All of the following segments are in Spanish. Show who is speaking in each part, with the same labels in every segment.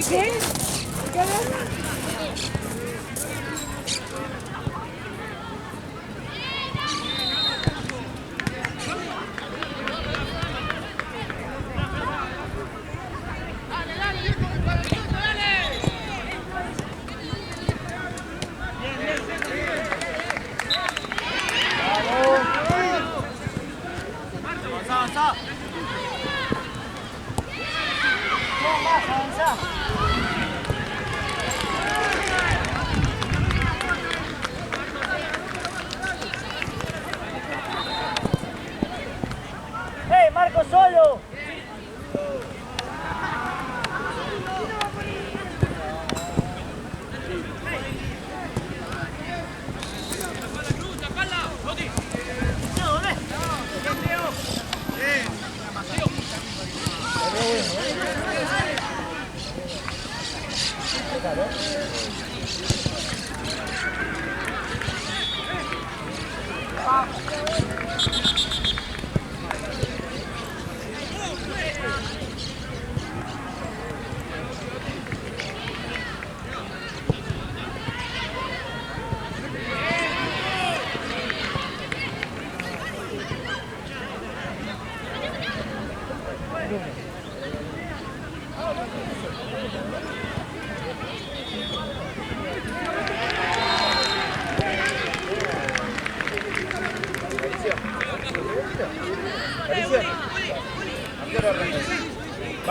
Speaker 1: ¿Qué?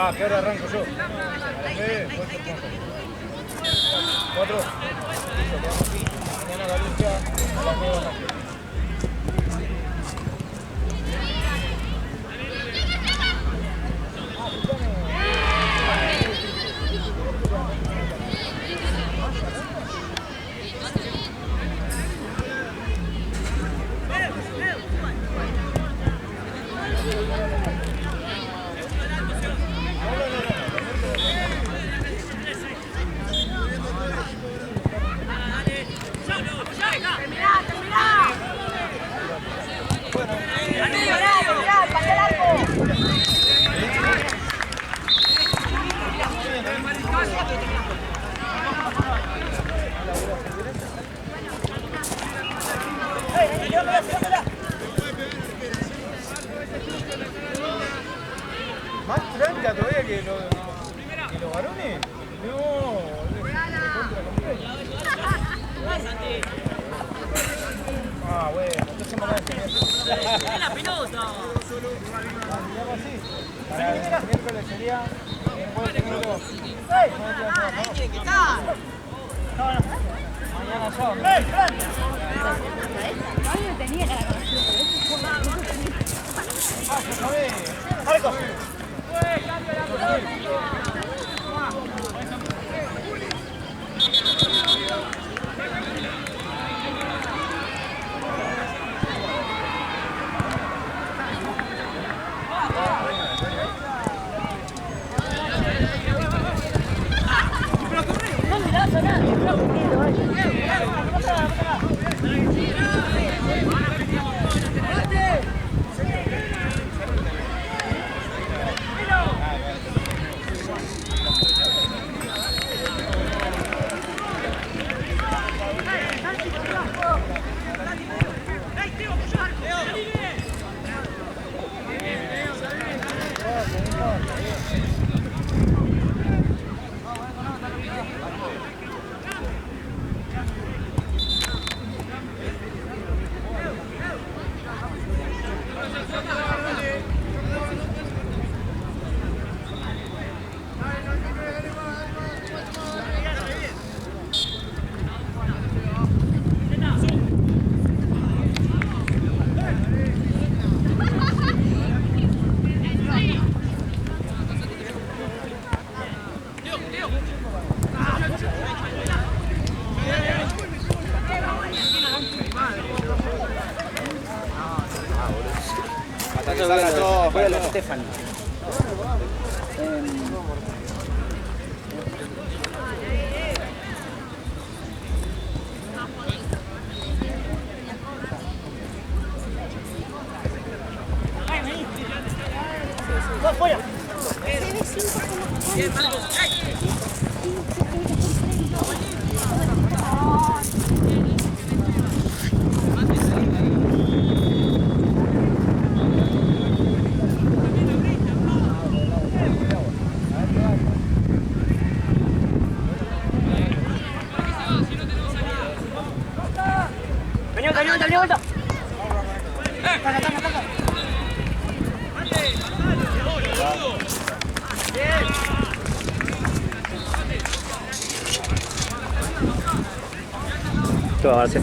Speaker 1: Ah, que ahora arranco yo. 4. Listo, quedamos aquí. Mañana la lucha a las 9 de la noche. Más tranca todavía que los varones. No, ah, bueno, entonces me la enseñé.
Speaker 2: ¡La pelota!
Speaker 1: Así. Para el miércoles sería jueves número.
Speaker 2: ¡Tiene que estar!
Speaker 1: Mañana yo.
Speaker 3: No tenía la
Speaker 1: Marcos.
Speaker 4: Voy a los Stefani.
Speaker 1: ¡Fuera!
Speaker 2: Bien, Marcos.
Speaker 3: Vení vuelta.
Speaker 4: Esto va a ser.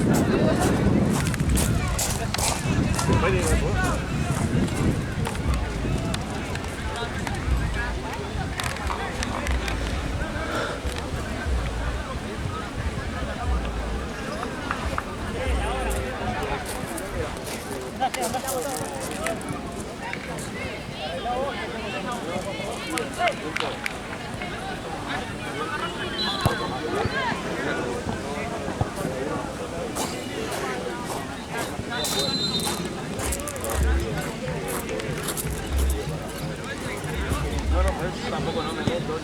Speaker 1: Tampoco no me meto.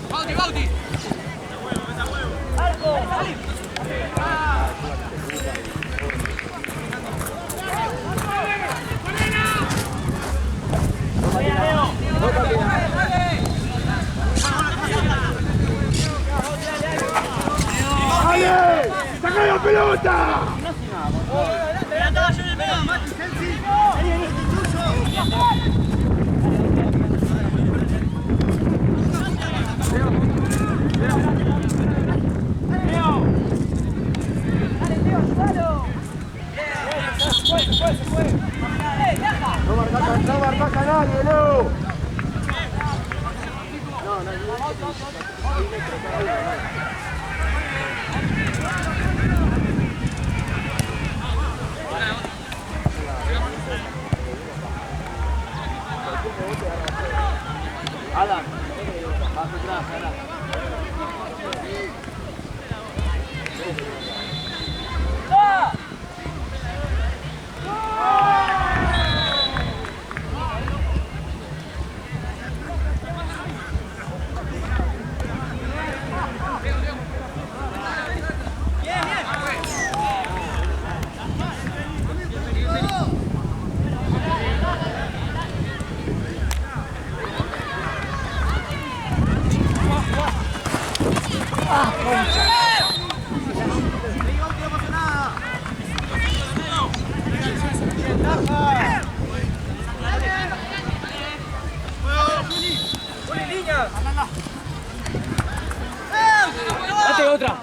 Speaker 2: ¡Bauti, Bauti!
Speaker 1: ¡Dale! ¡Saca la pelota!
Speaker 2: ¡Pelota, yo en el medio! ¡Mati, Celsi!
Speaker 1: No marca nadie, Leo. Adam, más atrás, Adam.
Speaker 3: Date otra.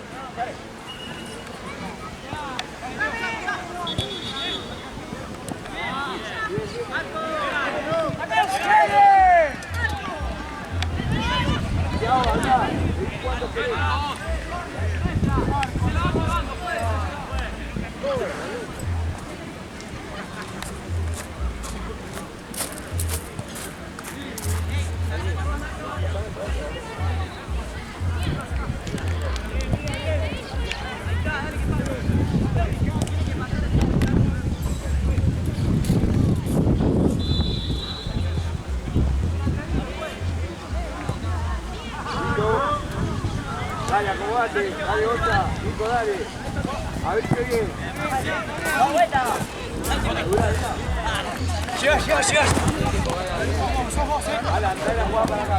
Speaker 1: Dale, acomodate, dale otra, Nico, dale. A ver qué bien.
Speaker 2: Llega.
Speaker 1: Alan, trae la jugada para acá.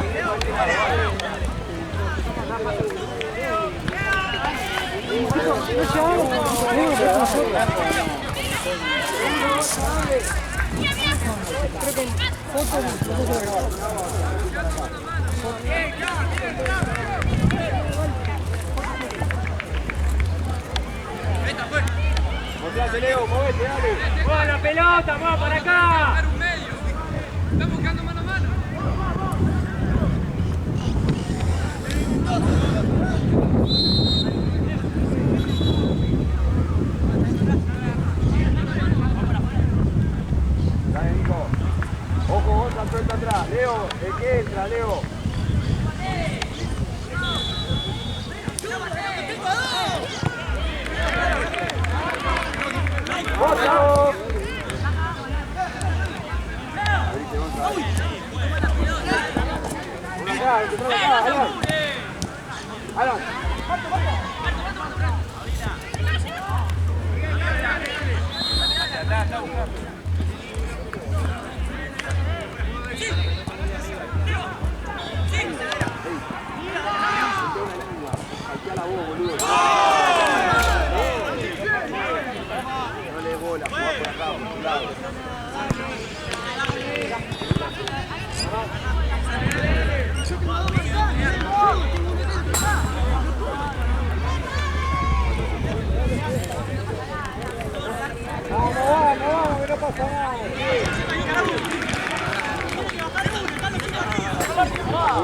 Speaker 1: Mostrate, Leo, movete, dale.
Speaker 3: ¡Mueva la pelota! ¡Mueva para acá!
Speaker 2: Estamos buscando mano a mano.
Speaker 1: Dale, Nico. Ojo, otra suelta atrás. Leo, el que entra, Leo. ¡Otra! Alan. Dale bola, juega por acá, por tu lado. Vamos, que no pasa nada.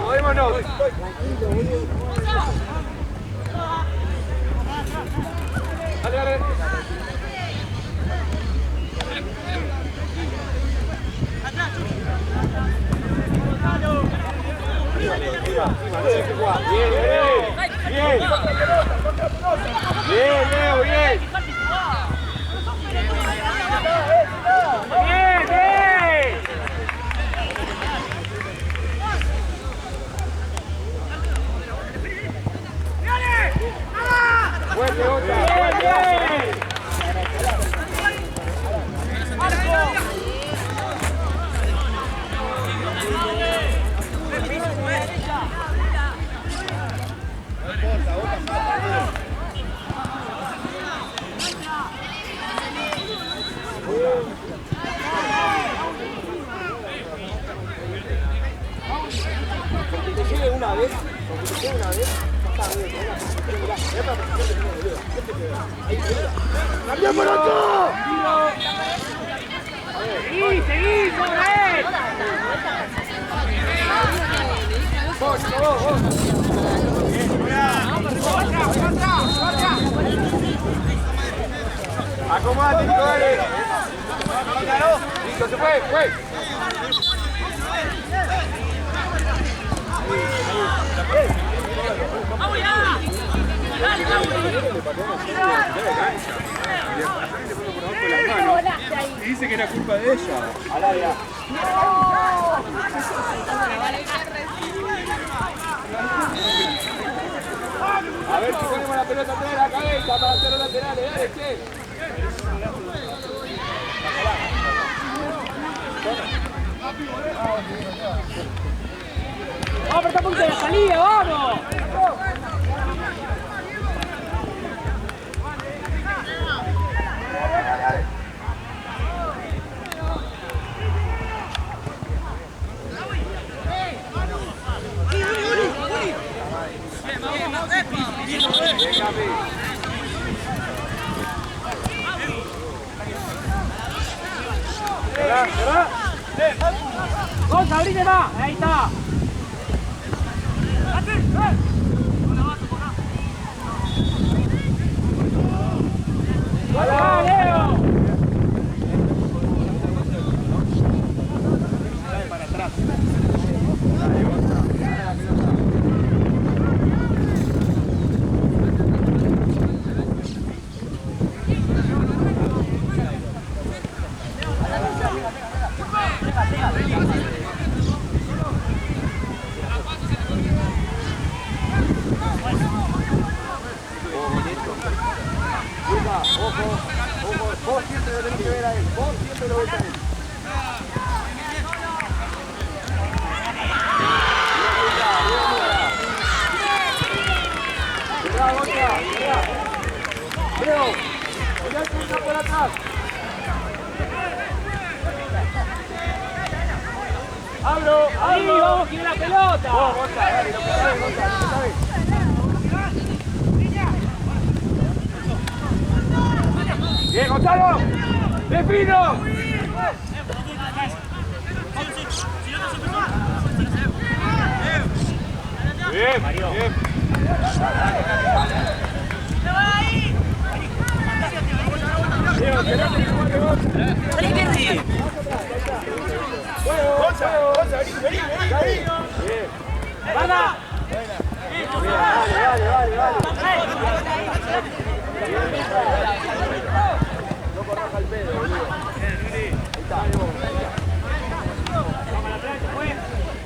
Speaker 1: Movémonos. Dale, dale. Bien, Leo, bien. Fuerte, otra, fuerte. ¡Cambia por otro!
Speaker 3: Seguí, seguí, sobre él.
Speaker 1: Acomódate, Nico, dale. Listo, se fue, fue.
Speaker 5: Y dice que era culpa de ella.
Speaker 1: Al área. A ver si ponemos la pelota atrás de la cabeza para hacer los laterales, dale, che.
Speaker 3: Vamos a apretar un poquito de la salida, vamos. Vamos a abrirle más, ahí está. ¡Hola, Leo!
Speaker 5: Para atrás.
Speaker 1: Vos siempre lo tenés que ver a él, vos siempre lo ves a él. Mirá, Boca, mirá. Leo, mirá que está por atrás. ¡Hablo!
Speaker 3: Ahí, vamos, quiere la pelota.
Speaker 1: Vos, Boca, dale, lo que sabes, Boca, lo que sabes. ¡Bien, Gonzalo! ¡Defino! Bien, Mario. Bien. Leo, quedate que juegue vos. Gonza, vení. Bien.
Speaker 3: ¡Vamos!
Speaker 1: Dale. No corras al pedo, boludo. Ahí está.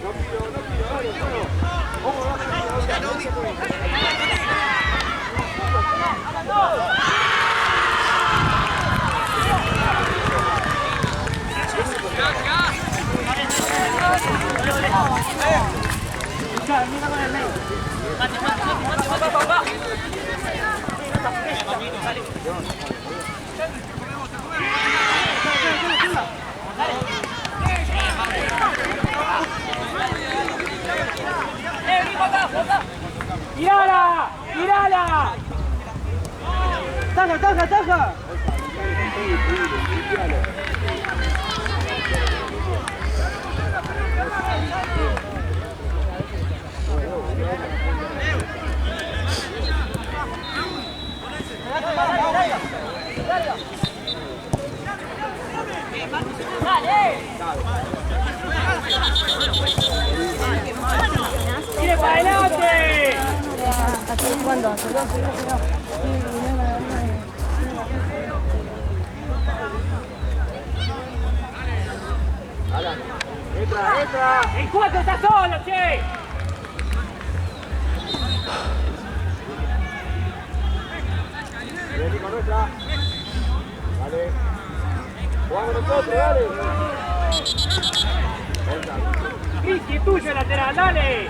Speaker 1: No pido, dale,
Speaker 3: ¡Tirala! ¡Tirala! ¡Taja! ¡Tire para adelante!
Speaker 6: ¿Cuándo?
Speaker 1: Entra.
Speaker 3: ¡El 4 está solo, che!
Speaker 1: Vení con nuestra. Dale. Jugamos nosotros, dale.
Speaker 3: Cristi, es tuyo el lateral, dale.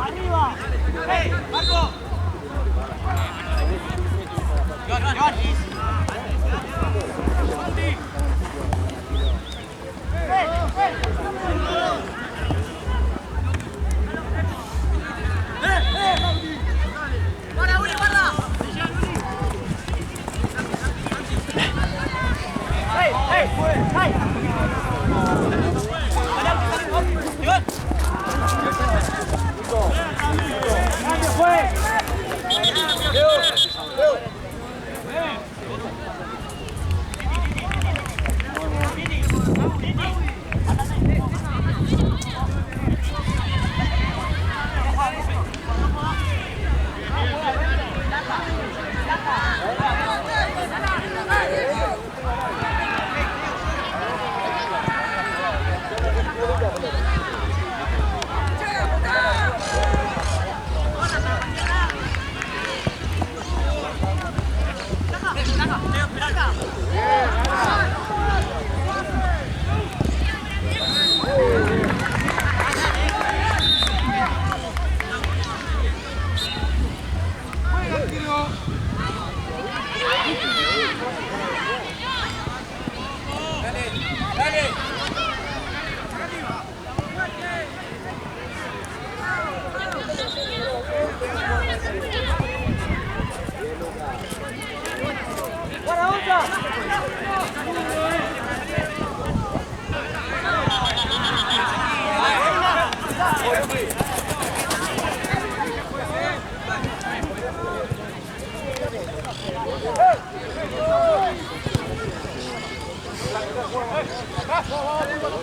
Speaker 3: ¡Arriba! ¡Hey, Marco!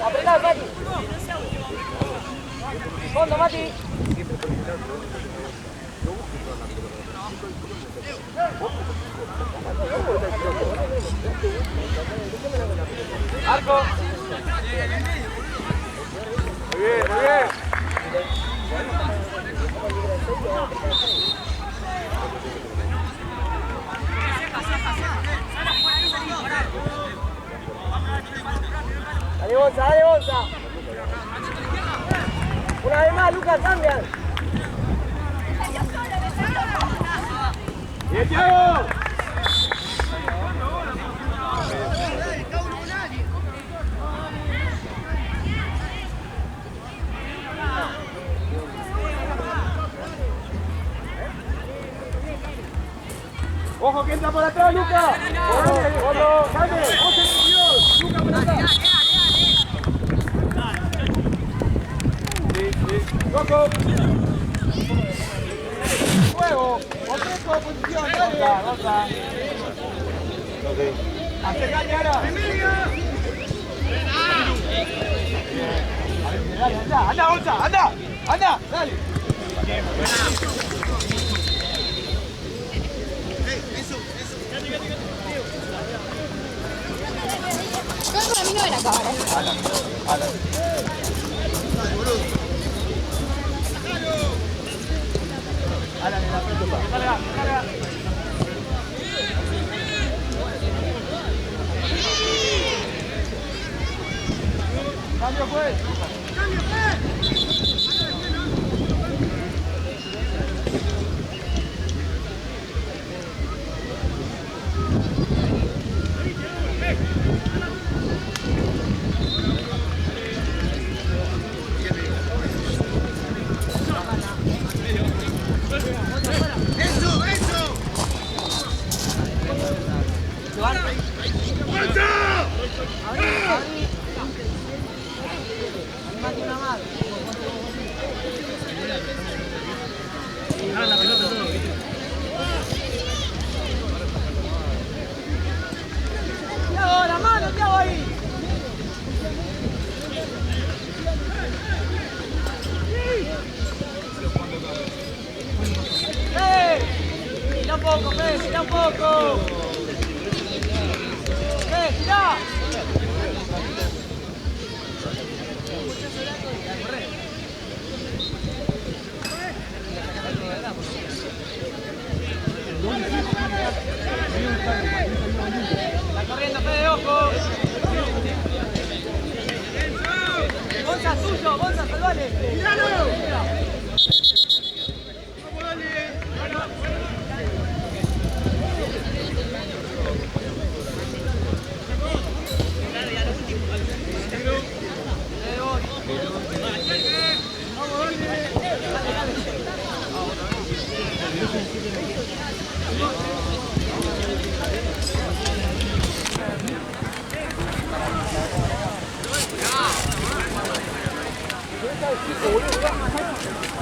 Speaker 3: Apretá, Mati. Fondo, Mati. Marco.
Speaker 1: Muy bien, muy bien.
Speaker 3: Dale, Bonza, dale, Bonza. Una vez más, Lucas, cambian.
Speaker 1: ¡Bien, Thiago! ¡Ojo que entra por atrás, Luca! ¡Golo! ¡Dale! ¡Ojo, Dios! ¡Luca por atrás! Sí, sí. ¡Loco! ¡Juego! ¡Opeco, posición! ¡Dale! ¡Rosa! ¡Hace caña ahora! ¡Dale, anda! ¡Anda, Gonza! ¡Anda! ¡Anda! ¡Dale!
Speaker 6: Creo que a mí no era cámara.
Speaker 1: ¡Cambio, pues!
Speaker 3: ¡Tira un poco! ¡Tira! Gonza, salvale.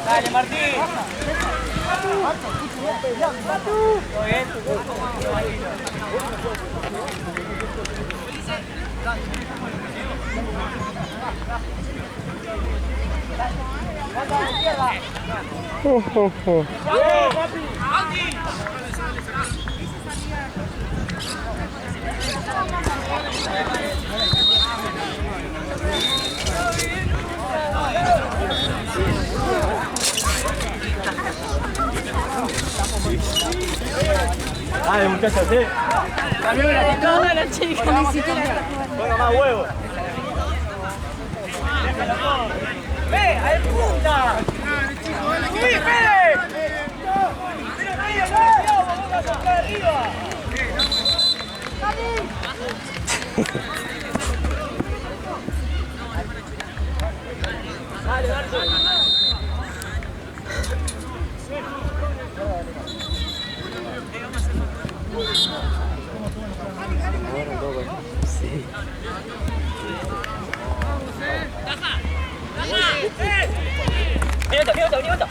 Speaker 3: Dale, Martín. Muy bien.
Speaker 1: Dale, muchachos, sí.
Speaker 6: Toda la chica, ni siquiera.
Speaker 1: Ponga más huevos.
Speaker 3: ¡Ve! ¡Ahí punta! ¡Sí, Fede! ¡Pero medio, no! ¡Vamos a tocar arriba! Dale, dale. Minuto.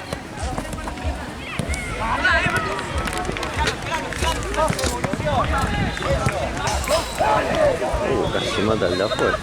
Speaker 4: Casi mata el de afuera.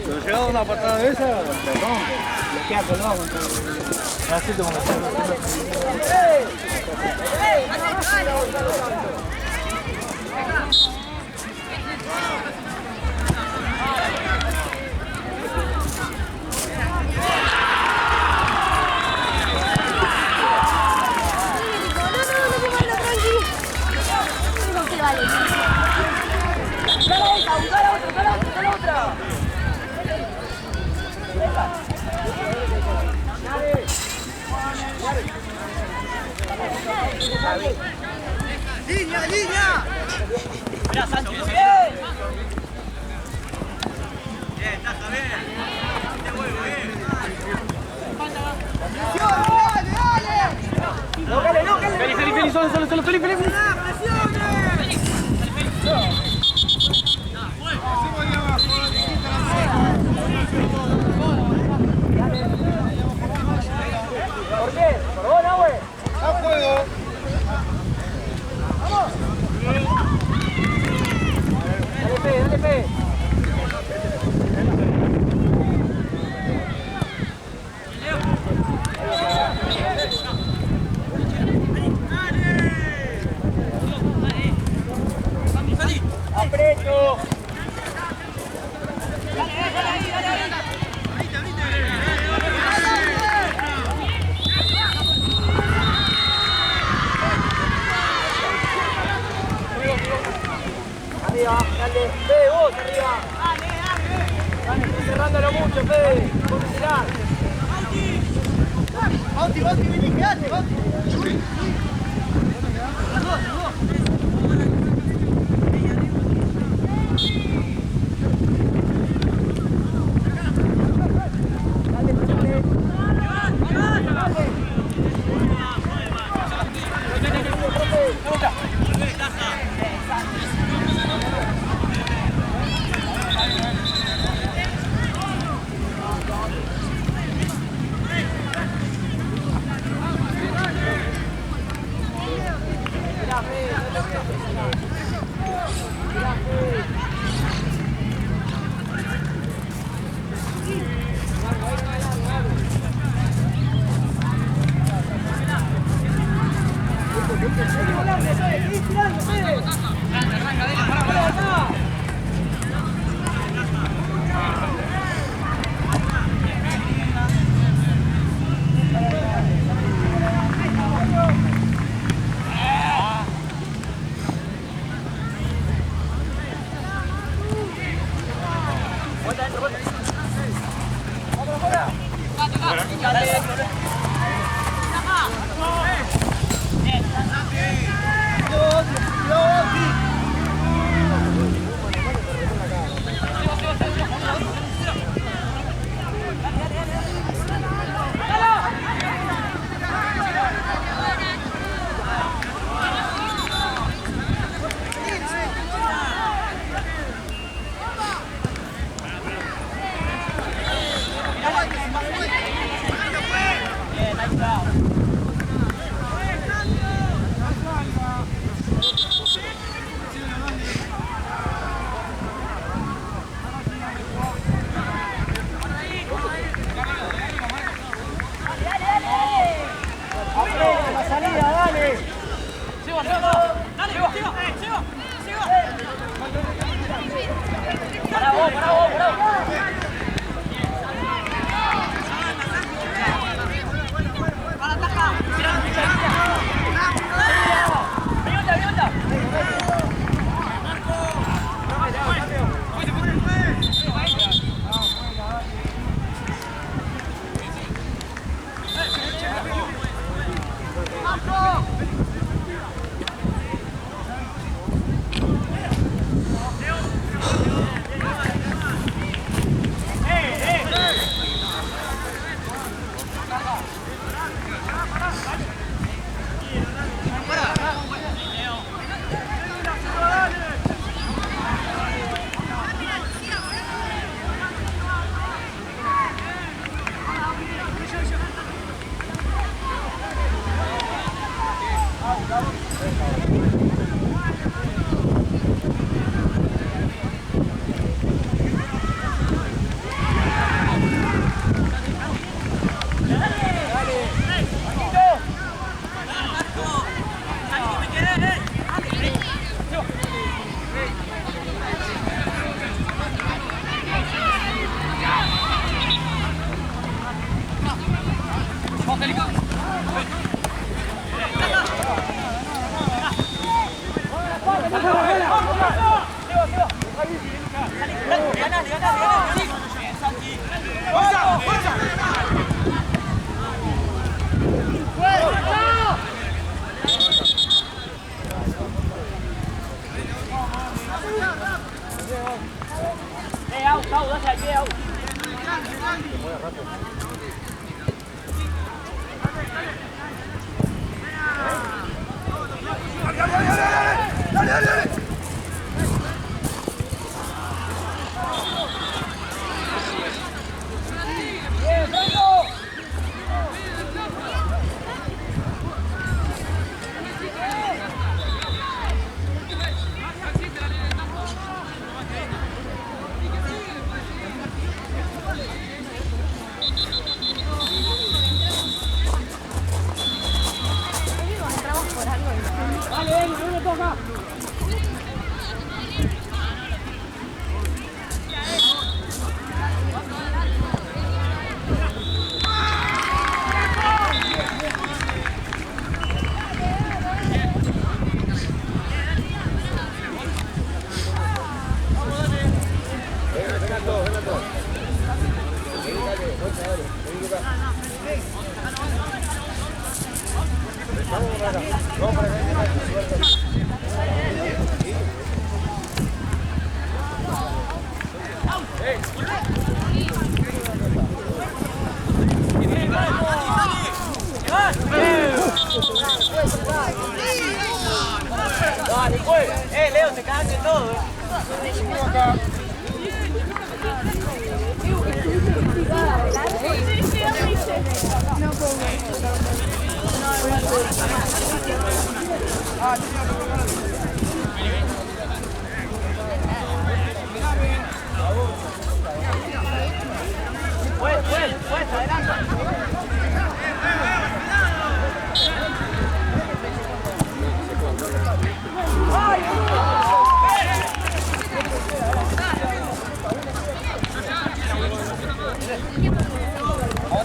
Speaker 1: Cuando llegaba una patada de esa, le rompe. Le queda colgado contra el... Así como que
Speaker 3: ¡Línea! ¡Mirá, Sancho! ¡Bien! Bien, taja, bien. Te vuelvo, bien. ¡Dale! ¡Lócale! ¡Feli, solo! ¡Feli! ¿Por qué? ¿Por vos, Nahue? ¡A juego! ¡Vamos! Dale, Fe. ¡Apreto! Arriba, dale. Fede, vos arriba. Dale, estoy cerrándolo mucho, Fede. Vos me tirás. Bauti, vení, quedate, Bauti. Dale, pues. Leo, te cagas en todo,
Speaker 6: No puedo.
Speaker 3: Pues, adelante.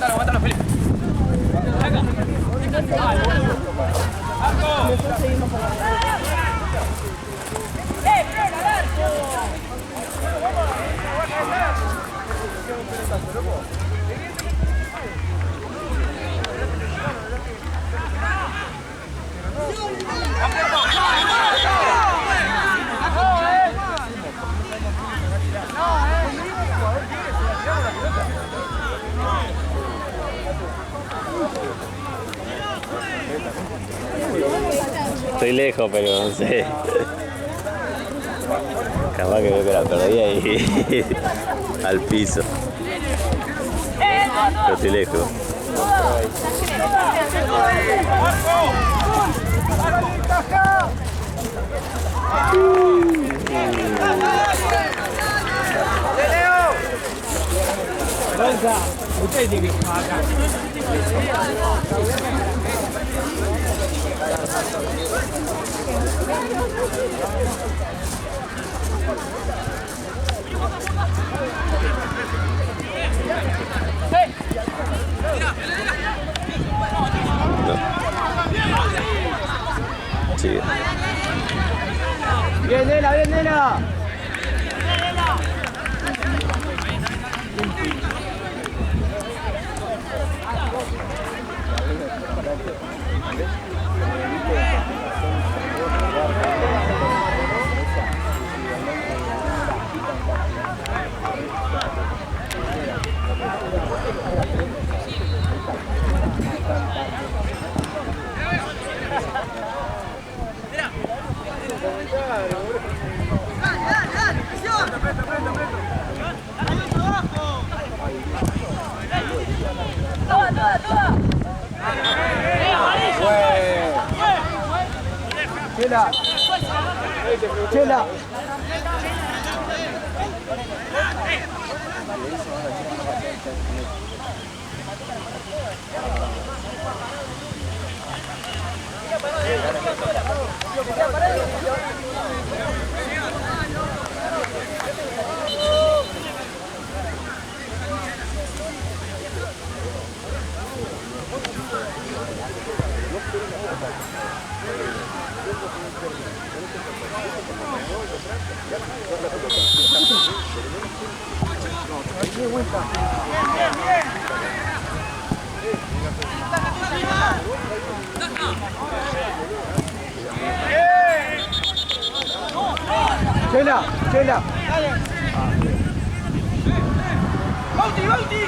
Speaker 2: Aguántalo, Felipe.
Speaker 4: Estoy lejos, pero no sé. Capaz que veo que la perdía y al piso. Pero estoy lejos.
Speaker 1: Usted tiene que jugar acá.
Speaker 4: Sí.
Speaker 3: Bien, Nela, bien, Nela. Chela. Chela. Chela, Chela.
Speaker 2: ¡Bauti, Bauti!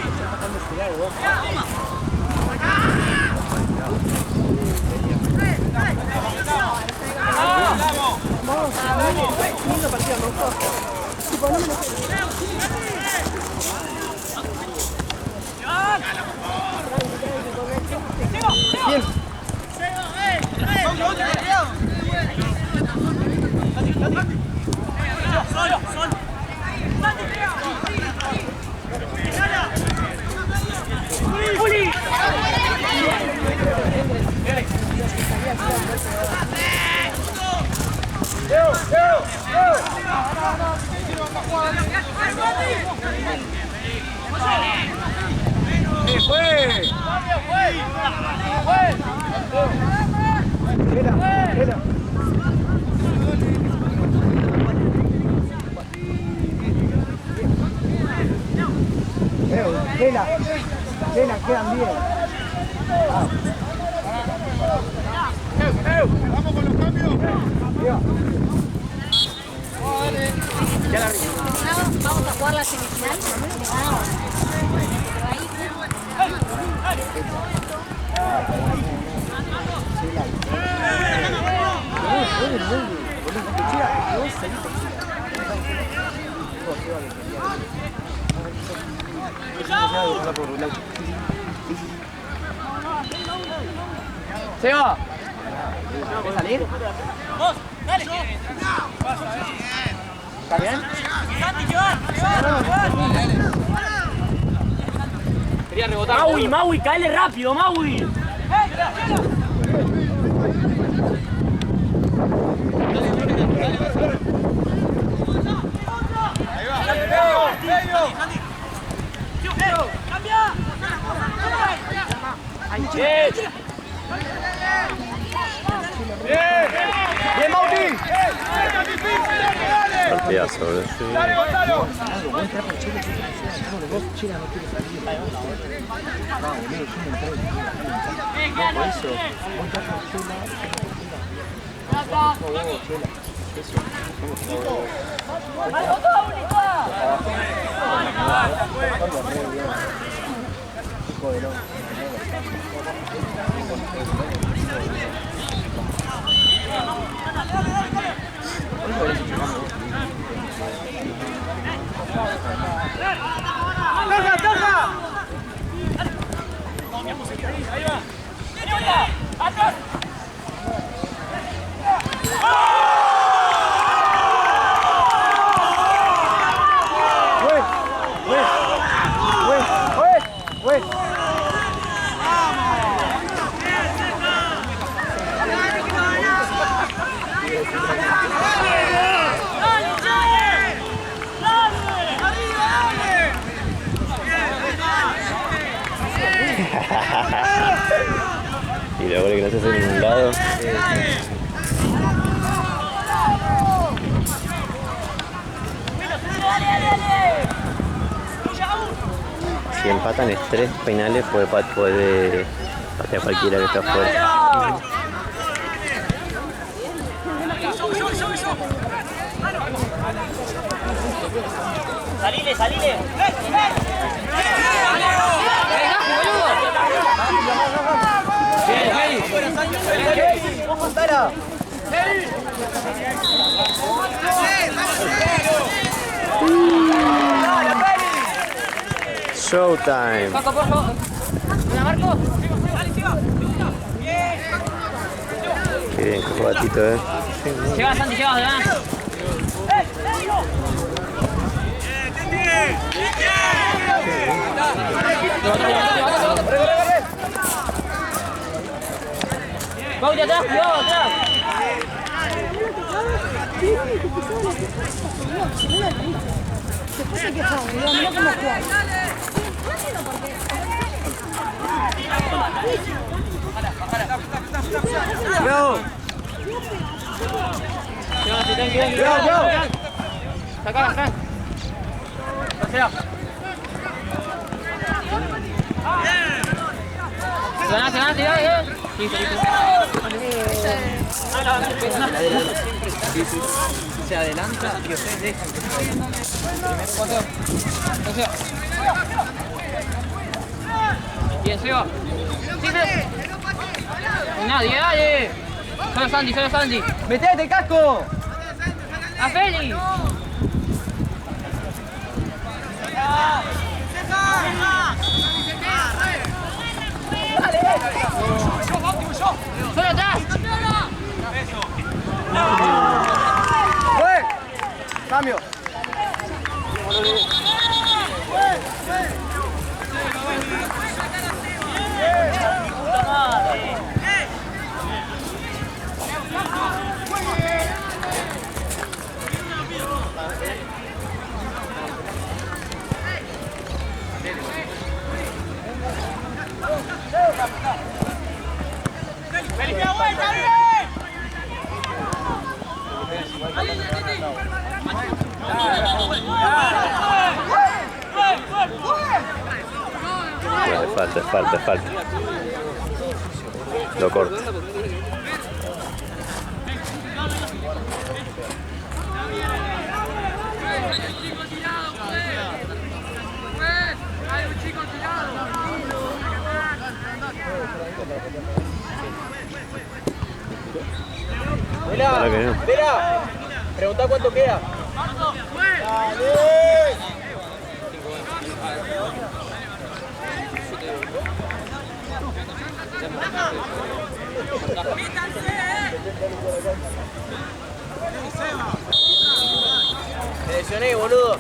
Speaker 3: Bien. Chela, quedan bien.
Speaker 5: Vamos con los cambios.
Speaker 6: Vamos a jugar la semifinal.
Speaker 3: Seba. ¿Quieres salir? ¿Está bien? Quería rebotar.
Speaker 7: Maui, caele rápido, Maui.
Speaker 3: ¡Bien, Mauti!
Speaker 4: Partidazo, boludo. Y luego que no se hace en ningún lado. Si empatan es 3 penales, puede patear cualquiera que está afuera.
Speaker 7: Salile.
Speaker 4: Showtime. Qué bien, qué jugatito,
Speaker 7: Llega, Santi, llega, adelante. Bauti atrás, cuidado, atrás.
Speaker 6: Después se quejaba, mirá cómo juega.
Speaker 3: ¡Cuidado! ¡Cuidado!
Speaker 7: Sacala, Fran. Ganá, listo.
Speaker 3: Se adelanta y ustedes dejan que
Speaker 7: Bien, Seba. Nadie, dale. Solo Sandy.
Speaker 3: ¡Metete el casco!
Speaker 7: ¡A Feli! ¡Solo atrás!
Speaker 3: ¡Cambio!
Speaker 4: Falta. Lo corto.
Speaker 3: Espera, pregunta cuánto queda. Dale. Me lesioné, boludo.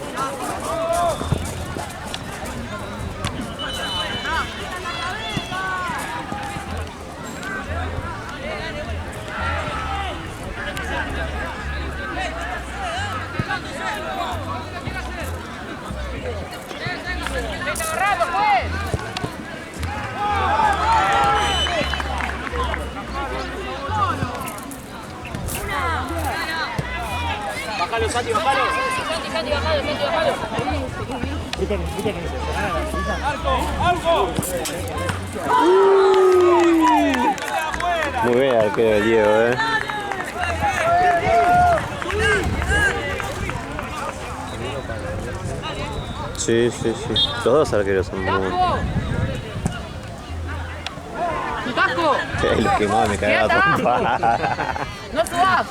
Speaker 3: Bájalo, Santi, bájalo.
Speaker 7: Santi, bajalo.
Speaker 4: Muy bien, arquero del Diego, Sí. Los dos arqueros son muy buenos.
Speaker 7: ¡Tu casco!
Speaker 4: Sí, los quemados me cagaba a trompada.
Speaker 7: ¡No subas!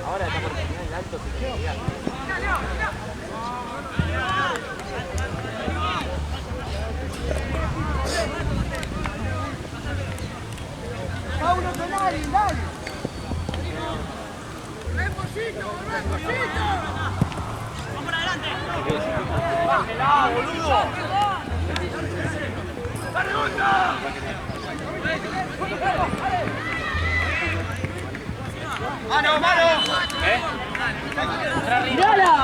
Speaker 3: Ahora está por terminar el alto sectorial.
Speaker 2: Paulo Tonali, dale. Vamos adelante.
Speaker 3: ¡Bájela, boludo! ¡Mano, mano!
Speaker 7: ¡Mirala!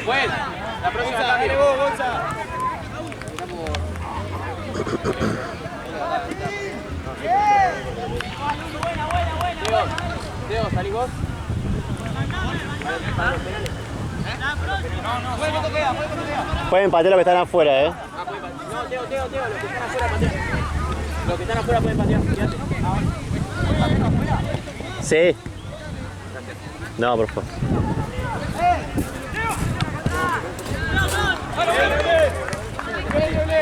Speaker 3: Bueno, la próxima cambio. Vos, Gonza. Diego, salí vos.
Speaker 4: Pueden patear los que están afuera,
Speaker 3: No, Teo, los que están afuera patean. Los que están afuera pueden patear, fíjate.
Speaker 4: Sí. No, por favor.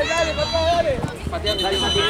Speaker 2: Dale, papá, dale.
Speaker 3: Patean, dale, Santi.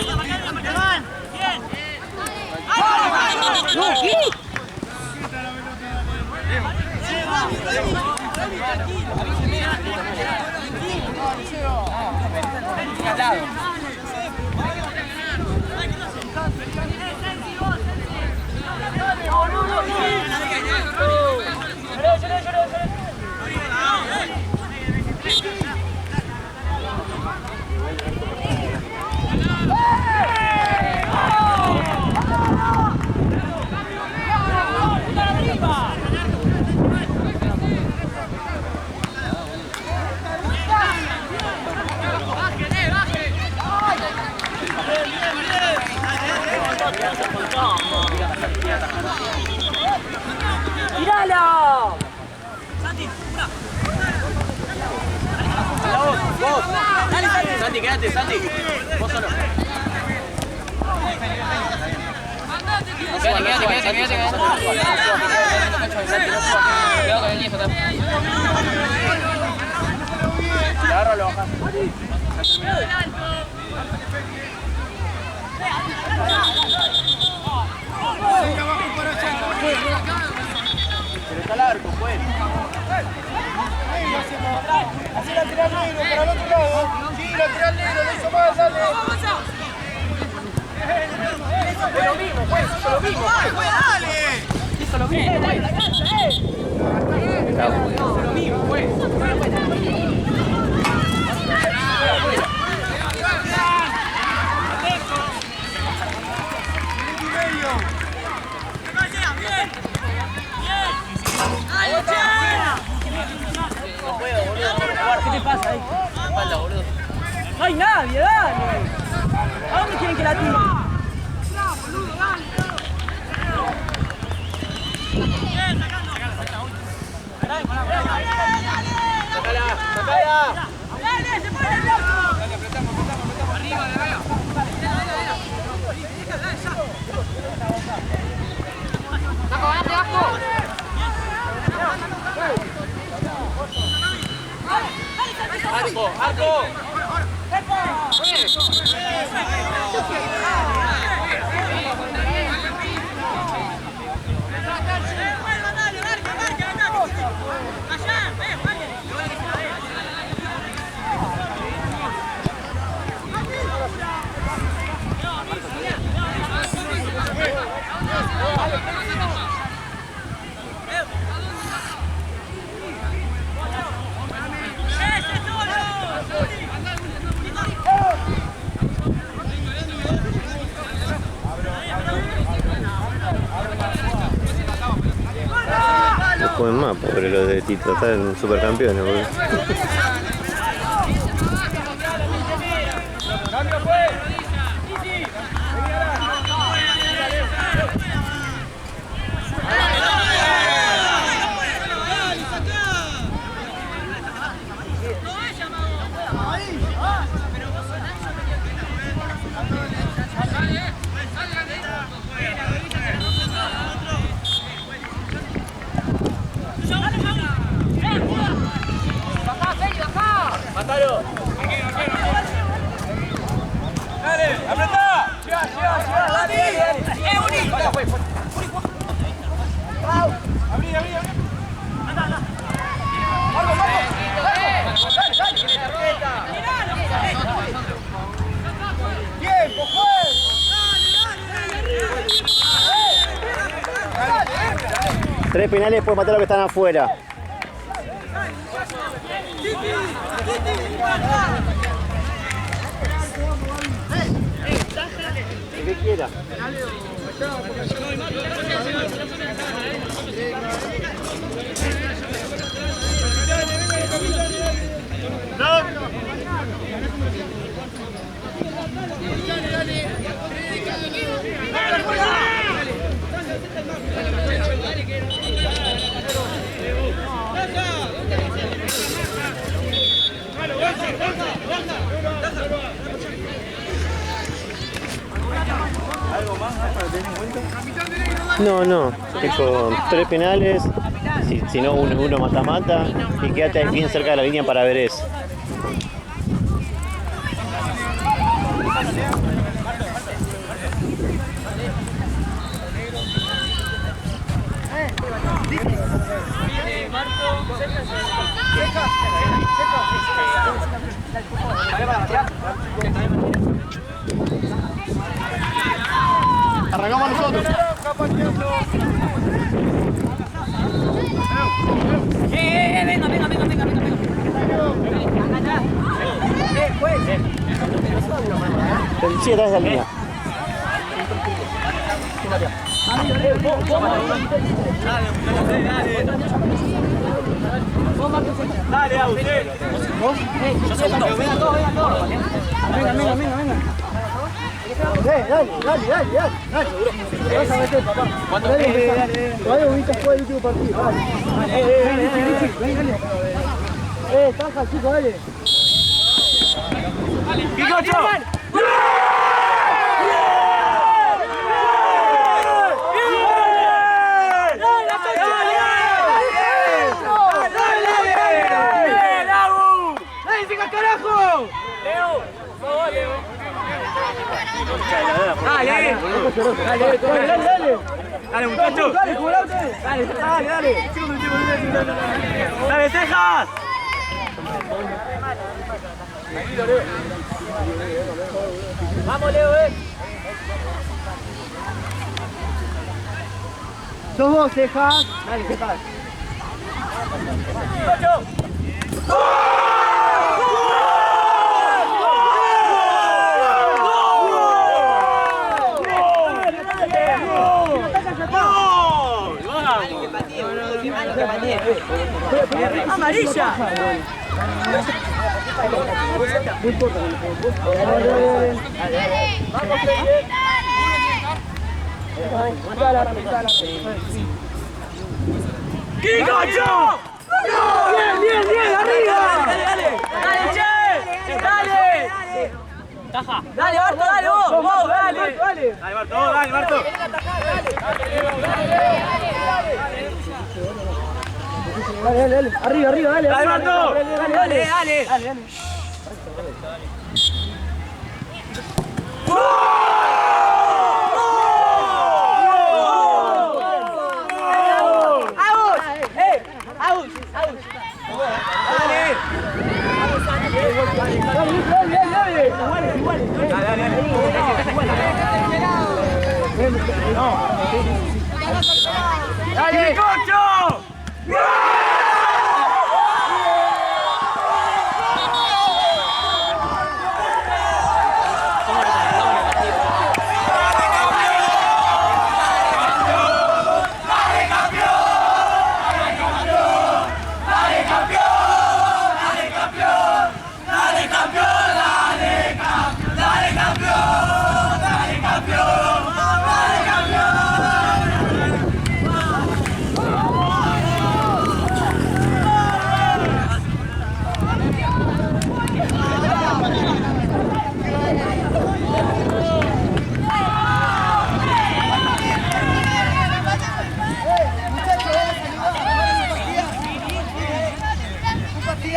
Speaker 7: ¡Tirala!
Speaker 3: Vos. Santi, quédate, Santi. Vos solo.
Speaker 7: Quédate. Cuidado con el nieto también.
Speaker 3: Te agarro, lo bajas. Pero está el arco, pues.
Speaker 2: Así lateral negro para el otro lado. Sí, lateral negro, lo hizo más, dale.
Speaker 3: Es lo mismo, pues. Hizo lo mismo, pues.
Speaker 2: Dale.
Speaker 3: Hizo lo mismo, pues. Hizo lo mismo, pues. No puedo, boludo. ¿Qué te pasa ahí? Espalda, boludo.
Speaker 7: ¡No hay nadie, dale! ¿A dónde quieren que la tire?
Speaker 3: ¡Sacala!
Speaker 2: Dale, se pone el brazo.
Speaker 3: Arriba, de arriba. ¡Arco! ¡Arco!
Speaker 4: Pobre los de Tito, están supercampeones, boludo.
Speaker 3: ¡Matalo! ¡Dale! ¡Apretá! ¡Llega! ¡Dale! ¡Uni! ¡Abrí! ¡Tiempo, juez!
Speaker 4: Tres penales puede matar a los que están afuera. El que quiera. No, es con tres penales, si no uno mata-mata y quédate ahí bien cerca de la línea para ver eso.
Speaker 2: Arrancamos nosotros.
Speaker 4: Venga. Sí, atrás de la línea.
Speaker 3: Dale, Agustín. Yo segundo. Venga todos.
Speaker 2: Venga. Dale. Vas a meter, papá. Todavía ubicas después del último partido. Dale. Taja, chico, dale.
Speaker 3: ¡Picocho! Dale, muchachos. Dale, cejas. Vamos, Leo,
Speaker 2: Sos vos, cejas. Dale, cejas.
Speaker 7: ¡Amarilla!
Speaker 2: No importa.
Speaker 3: ¡Quicocho!
Speaker 7: ¡Bien! ¡Arriba!
Speaker 3: ¡Dale, che! ¡Dale!
Speaker 7: ¡Taja! ¡Dale, Barto, dale vos! ¡Dale!
Speaker 3: ¡Dale, Barto!
Speaker 2: Dale. Arriba, dale.
Speaker 3: ¡Dale, Barto!
Speaker 7: ¡Dale!
Speaker 3: ¡Dale! ¡Quicocho!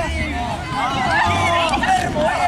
Speaker 3: Gracias.